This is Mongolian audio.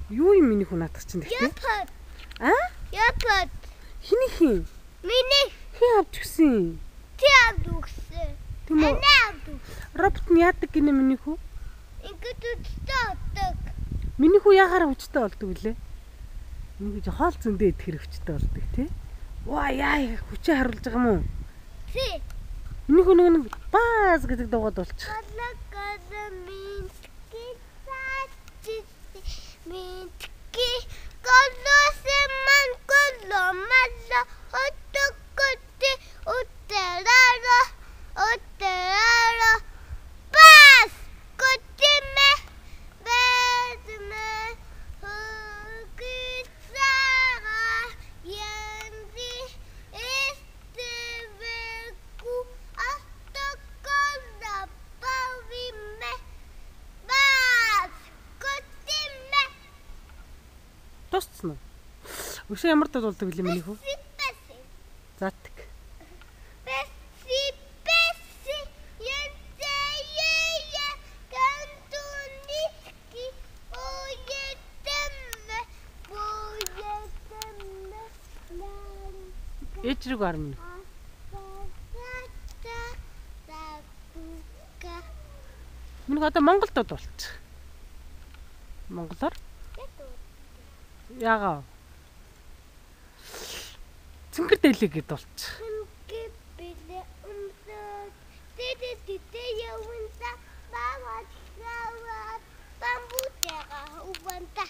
Юу юм миний хүн наадах чинь гэхдээ? Япад. Аа? Япад. Хиний хин? Миний Хин авч өгсөн. чи авд өгсөн. Тийм үү? Анаа авд өгсөн. Робот нь яадаг гинэ миний хүү? Ингээд үстдэг. Миний хүү яагаар хүчтэй болдог вүлээ? Миний хоол зөндөө идэх хэрэг хүчтэй болдог тий? Ваа яа хүчээ харуулж байгаа юм уу? Си. Миний хүү нэг баас гэдэг дуугаад болчих. Минтки колосеман коломала хотокоте утерара бас котиме безме хогисара янди эстевеку автокола павиме бас котиме Тусцсан уу? Өшөө ямар дуу болдог вэ миний хүү? Заатик. Ээжрэг армын. Миний одоо Монголд болчих. Монголоор? Ягаа. Цэнгэр дээлээ гэд болчих. Бамбутера убанта